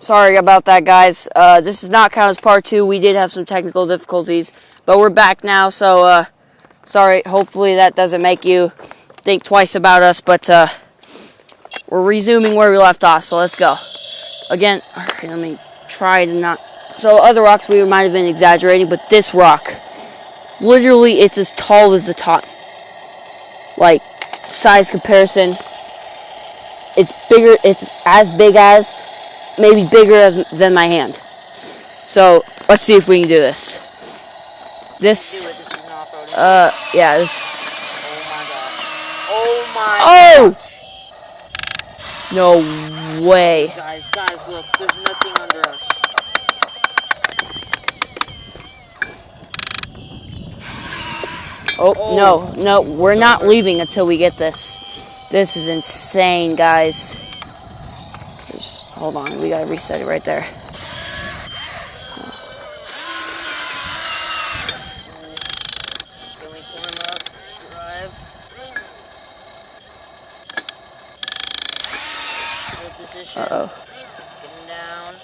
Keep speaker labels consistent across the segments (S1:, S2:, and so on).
S1: Sorry about that, guys. This does not count as part 2. We did have some technical difficulties, but we're back now, so sorry. Hopefully that doesn't make you think twice about us, but we're resuming where we left off, so let's go. Again, alright, let me try to not... So other rocks we might have been exaggerating, but this rock, literally it's as tall as the top. Like, size comparison, it's bigger, it's as big as, maybe bigger than my hand. So, let's see if we can do this. This, yeah, this...
S2: Oh my
S1: Oh!
S2: gosh.
S1: No way.
S2: Guys, look, there's nothing under us.
S1: Oh, no, we're not leaving until we get this. This is insane, guys. Hold on, we gotta reset it right there.
S2: Can we climb up, drive? Good position.
S1: Uh-oh.
S2: Getting down.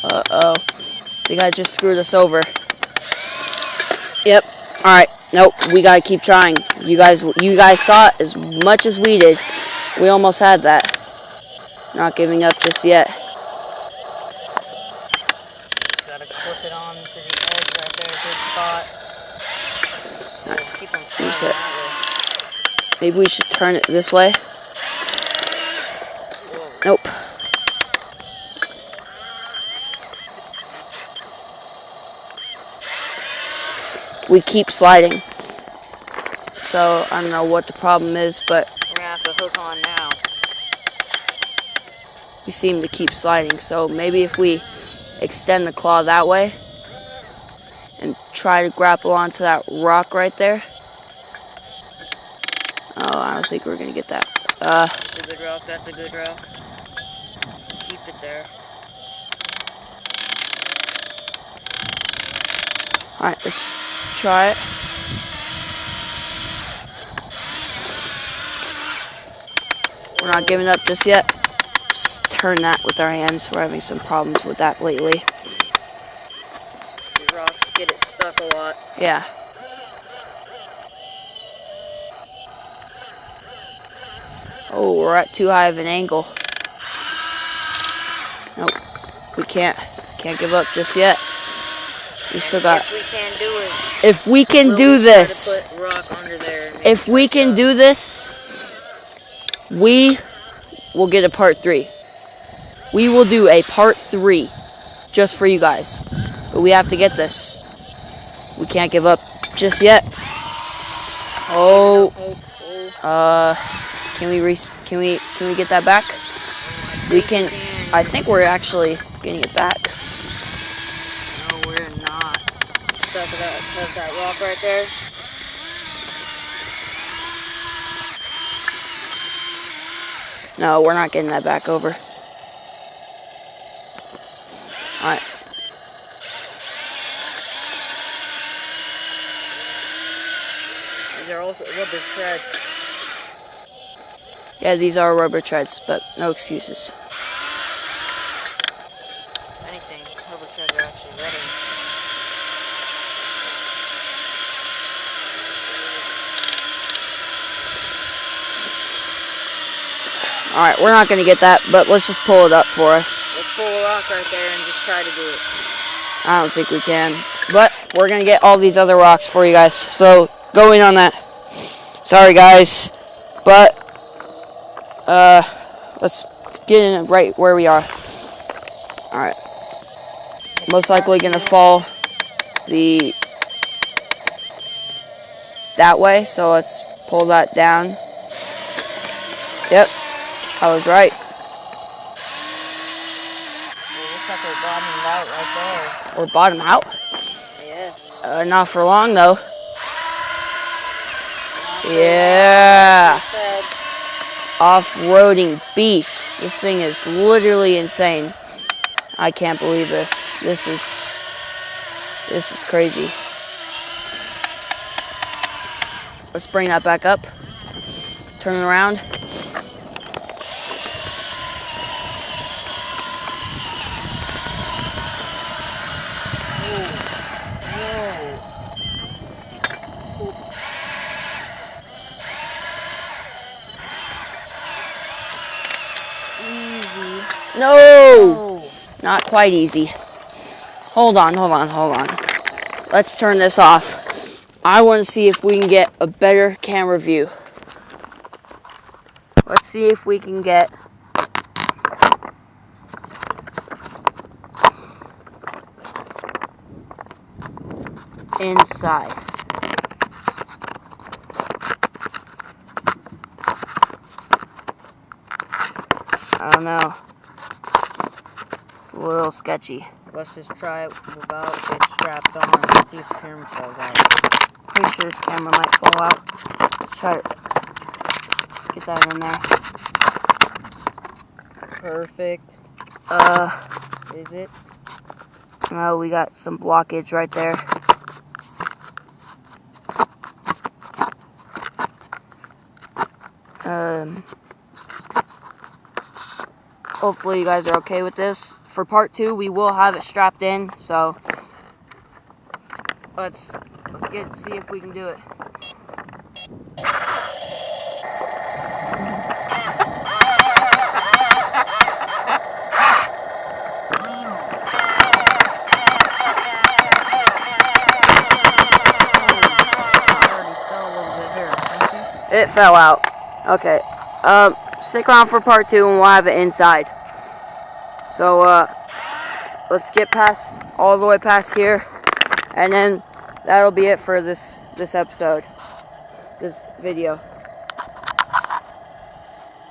S1: Uh-oh. The guy just screwed us over. Yep. Alright. Nope. We gotta keep trying. You guys saw it as much as we did. We almost had that. Not giving up just yet.
S2: Just gotta clip it on to the edge right there. Good spot.
S1: Alright.
S2: Keep on sliding that way.
S1: Maybe we should turn it this way. Nope. We keep sliding. So, I don't know what the problem is, but
S2: We're gonna have to hook on now.
S1: we seem to keep sliding. So, maybe if we extend the claw that way and try to grapple onto that rock right there. Oh, I don't think we're going to get that.
S2: That's a good rock, that's a good rock. Keep it there.
S1: Alright, let's try it. We're not giving up just yet. Just turn that with our hands. We're having some problems with that lately.
S2: The rocks get it stuck a lot.
S1: Yeah. Oh, we're at too high of an angle. Nope. We can't give up just yet. We still got...
S2: If we can do it.
S1: If we can do this...
S2: Try to put rock under there and make
S1: If we can do this, we will get a part 3. We will do a part 3 just for you guys. But we have to get this. We can't give up just yet. Oh. Can we get that back? We can. I think we're actually getting it back.
S2: No, we're not. Stuck with that rock right there.
S1: No, we're not getting that back over. Alright.
S2: These are also rubber treads.
S1: Yeah, these are rubber treads, but no excuses.
S2: If anything, rubber treads are actually ready.
S1: Alright, we're not going to get that, but let's just pull it up for us.
S2: Let's pull a rock right there and just try to do it.
S1: I don't think we can. But we're going to get all these other rocks for you guys. So, going on that. Sorry, guys. But, let's get in right where we are. Alright. Most likely going to fall that way. So, let's pull that down. Yep. I was right.
S2: It looks like we're bottoming out right there.
S1: We're bottom out?
S2: Yes.
S1: Not for long, though. Yeah. Off-roading beast. This thing is literally insane. I can't believe this. This is crazy. Let's bring that back up. Turn it around. No!
S2: Oh.
S1: Not quite easy. Hold on. Let's turn this off. I want to see if we can get a better camera view. Let's see if we can get inside. I don't know. It's a little sketchy.
S2: Let's just try it without it strapped on and see if the camera falls out.
S1: Pretty sure this camera might fall out. Let's try to get that in there.
S2: Perfect. Is it?
S1: No, we got some blockage right there. Hopefully you guys are okay with this. For part 2, we will have it strapped in, so let's see if we can do it. It fell out. Okay. Stick around for part 2 and we'll have it inside. So, let's get past, all the way past here, and then that'll be it for this episode, this video.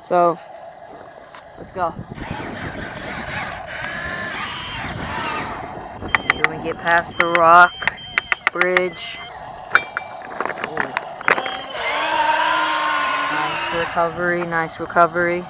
S1: So, let's go. Here we get past the rock bridge. Nice recovery.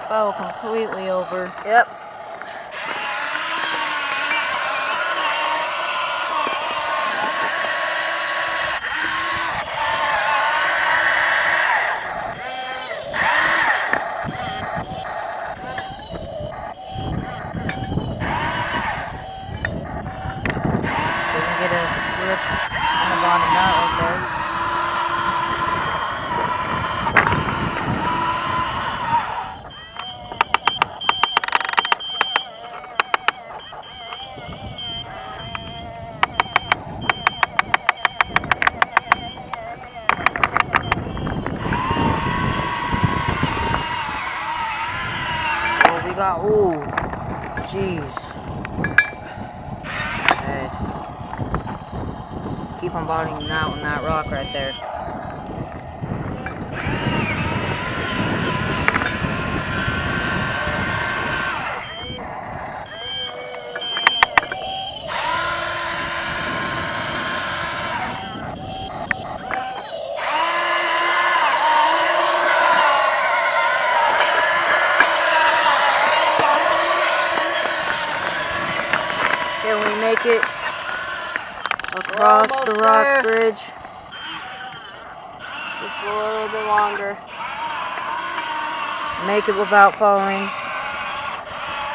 S2: Fell completely over.
S1: Yep.
S2: Didn't get a grip on the bottom knot right there.
S1: Oh, jeez.
S2: Okay. Keep on bottoming out on that rock right there.
S1: Can we make it across the rock bridge? Just a little bit longer.
S2: Make it without falling.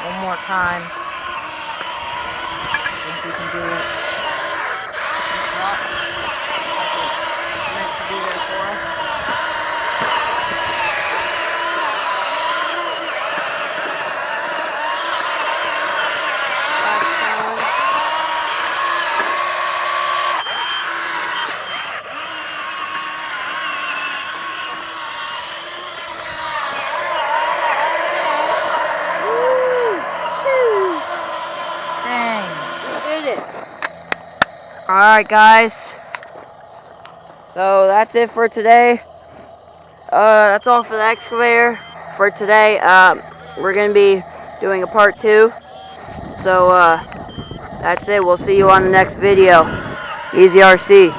S2: One more time. I think we can do it.
S1: It's not meant to be there for us. Alright guys, so that's it for today. That's all for the excavator for today. We're going to be doing a part 2. So that's it. We'll see you on the next video. Easy RC.